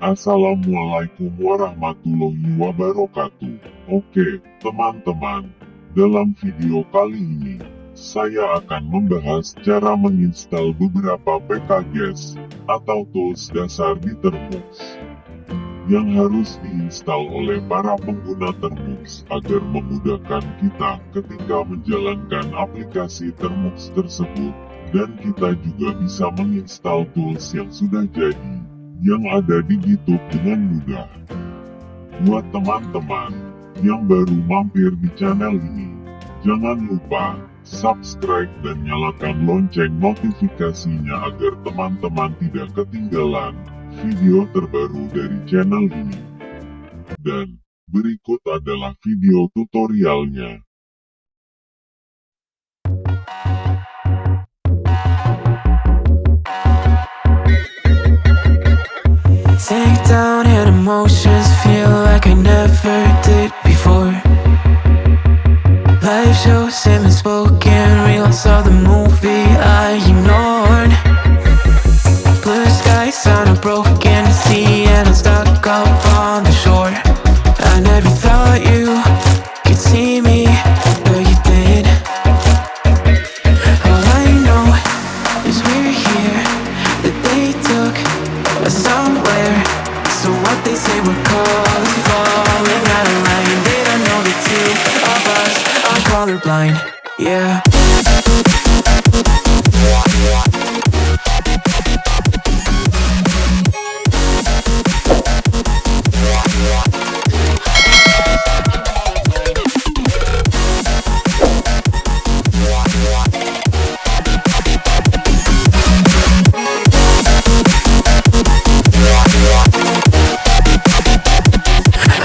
Assalamualaikum warahmatullahi wabarakatuh. Oke, teman-teman. Dalam video kali ini, saya akan membahas cara menginstal beberapa packages atau tools dasar di Termux yang harus diinstal oleh para pengguna Termux agar memudahkan kita ketika menjalankan aplikasi Termux tersebut, dan kita juga bisa menginstal tools yang sudah jadi yang ada di YouTube dengan mudah. Buat teman-teman yang baru mampir di channel ini, jangan lupa subscribe dan nyalakan lonceng notifikasinya agar teman-teman tidak ketinggalan video terbaru dari channel ini. Dan berikut adalah video tutorialnya. Sink down and emotions feel like I never did before. Life shows him spoken reels of the movie I ignored. Blue skies on a broken sea and I'm stuck up on the shore. I never thought you could see me, but you did. All I know is we're here, that they took us somewhere. So what they say we're calling, falling out of line. They don't know the two of us are colorblind, yeah.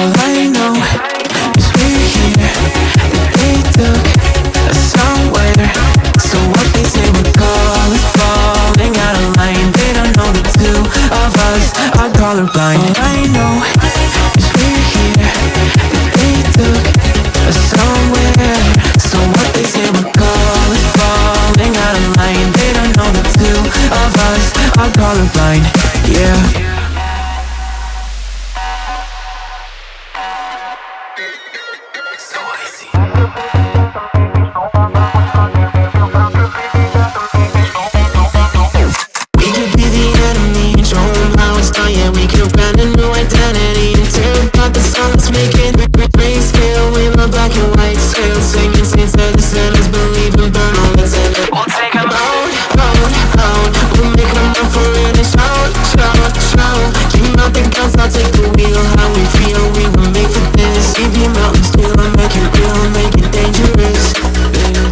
All I know is we're here, that they took us somewhere. So what they say we're calling, falling out of line. They don't know the two of us are colorblind. All I know is we're here, that they took us somewhere. So what they say we're calling, falling out of line. They don't know the two of us are colorblind, yeah.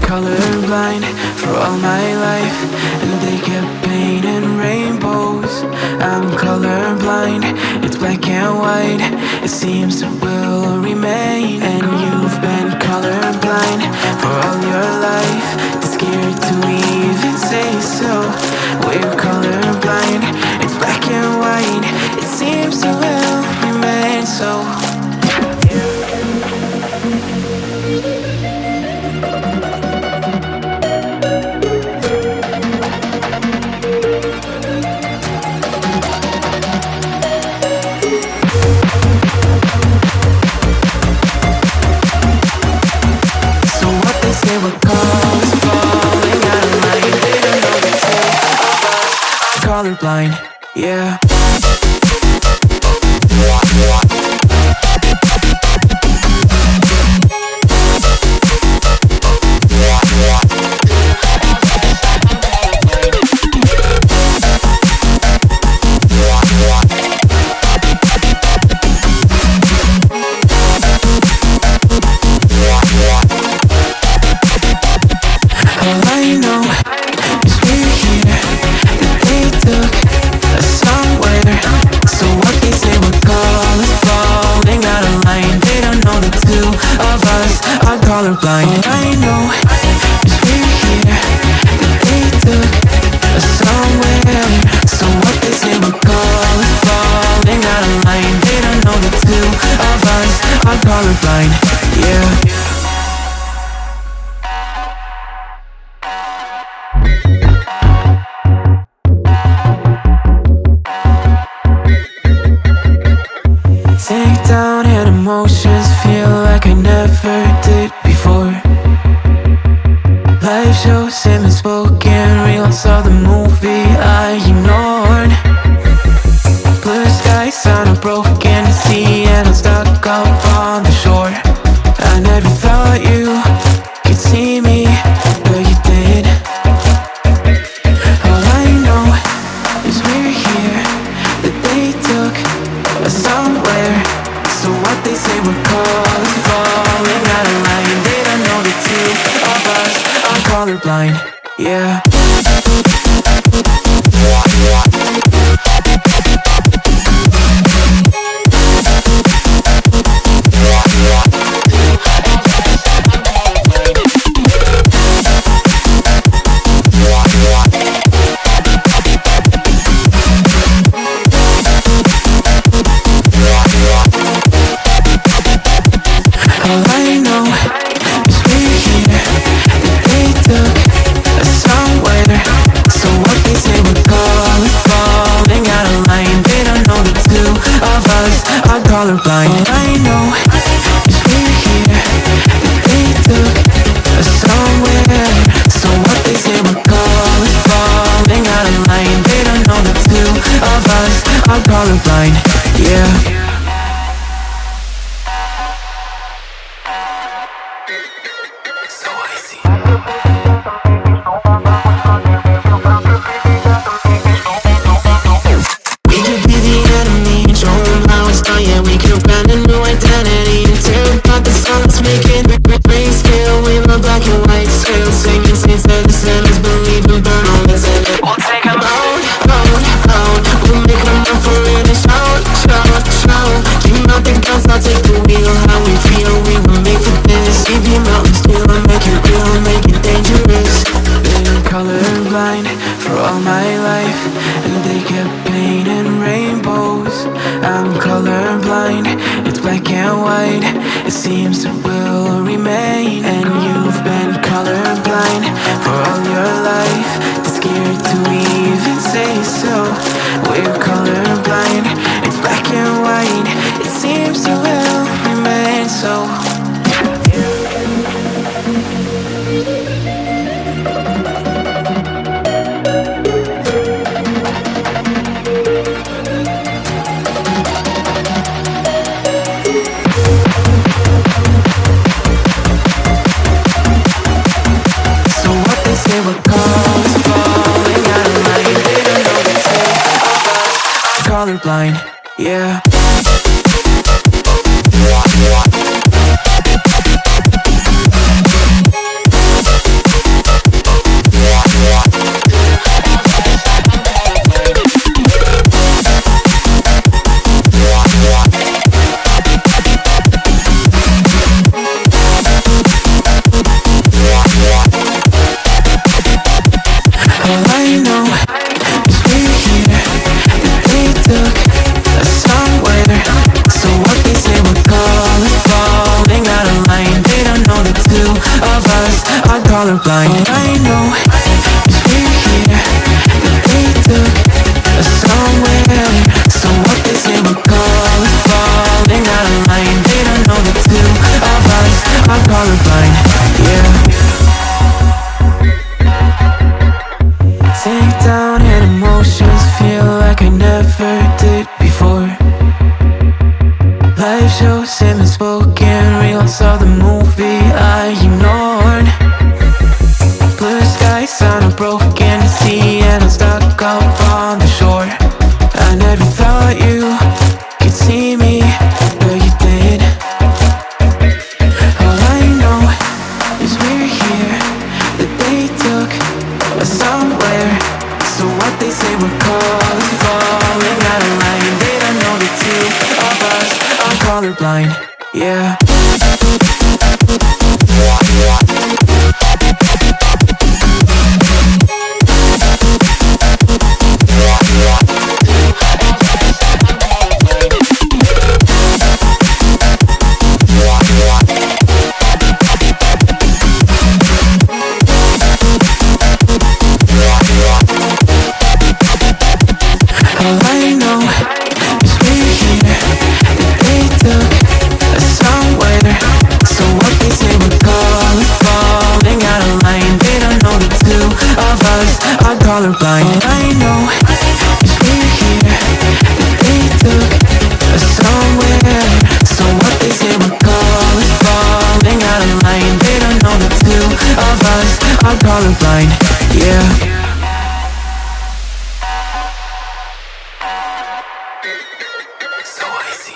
Colorblind for all my life, and they kept painting rainbows. I'm colorblind, it's black and white. It seems it will remain. And you've been colorblind for all your life, too scared to even say so. We're colorblind, it's black and white. It seems it will remain so. Colorblind, yeah. All I know is we're here, that they took us somewhere. So what they say we're calling, falling out of line. They don't know the two of us are colorblind. All I know is we're here, that they took us somewhere. So what they say we're calling, falling out of line. They don't know the two of us are colorblind, yeah. down and emotions feel like I never did before. Live shows and unspoken reels of the movie I ignored. Blue skies on a broken sea and I'm stuck up on the shore. I never thought you could see me, but you did. All I know is we're here, that they took us somewhere. So what they say we're calling, falling out of line. They don't know the two of us are colorblind, yeah. All I know is we're here, that they took us somewhere. So what they say we're calling, falling out of line. They don't know the two of us are colorblind. All I know is we're here, that they took us somewhere. So what they say we're calling, falling out of line. They don't know the two of us are colorblind, yeah. So I see. We could be the enemy and show them how it's done. Yeah, we could brand a new identity and tear apart the song that's making grayscale with a black and white scale. Singing saints that the sinners believe and burn all that's in it. We'll take them out, out, out. We'll make them up for it and shout, shout, shout. Keep out the guns, I'll take the wheel. How we feel, we were made for this. Keep your mountains still and make it real, make it dangerous. Been colorblind for all my life, and they kept painting rainbows. I'm colorblind, it's black and white. It seems it will remain. And you've been colorblind for all your life, too scared to even say so. We're colorblind, it's black and white. It seems it will remain so. So what they say we're calling, falling out of line. They don't know the two of us are colorblind, yeah. All I know is we're here, that they took us somewhere. So what they say we're calling, falling out of line. They don't know the two of us are colorblind. All I know is we're here, that they took us somewhere. So what they say we're calling, falling out of line. They don't know the two of us are colorblind, yeah. Sink down and emotions feel like I never did before. Live shows and unspoken reels of the movie I ignored. Blue skies on a broken sea and I'm stuck up on the shore. I never thought you could see me, but you did. All I know is we're here, that they took us somewhere. So what they say we're calling, falling out of line. They don't know the two of us are colorblind, yeah. All I know is we're here, that they took So easy.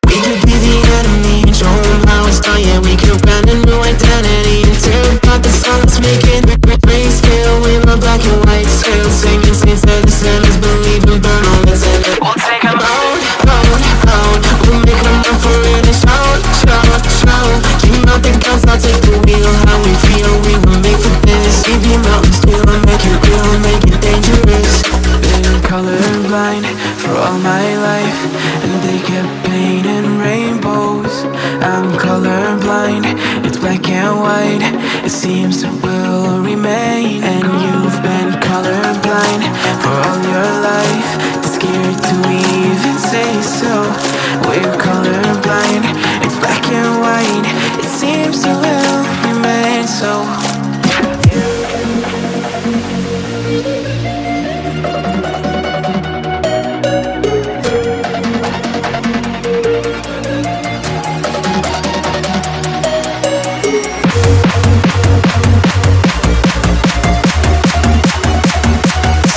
We could be the enemy and show 'em how it's done. Yeah, we could brand a new identity and tear apart the songs, make it grayscale with my black and white scale. Singing saints of the sinners, believe and burn all that's in it. We'll take 'em out, out, out. We'll make 'em up for it and shout, shout, shout. Dream out the guns, I'll take the wheel. How we feel, we were made for this. Keep your mountains still and make it real, make it dangerous. Been colorblind for all my life, and they kept painting rainbows. I'm colorblind, it's black and white. It seems it will remain. And you've been colorblind for all your life, too scared to even say so. We're colorblind, it's black and white. It seems it will remain so.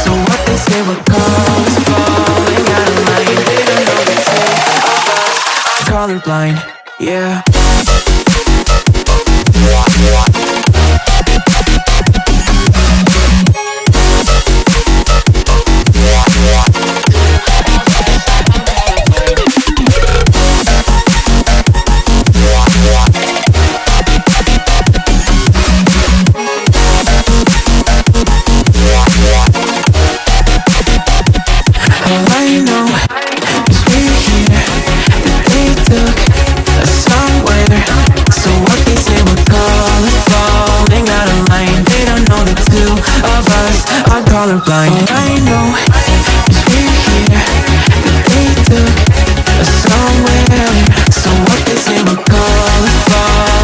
So what they say, what colors falling out of line. They don't know they say of us are colorblind, yeah. All I know is we're here, that they took us somewhere. So what they say, we're colors falling out of line. They don't know the two of us are colorblind. All I know is we're here, that they took us somewhere.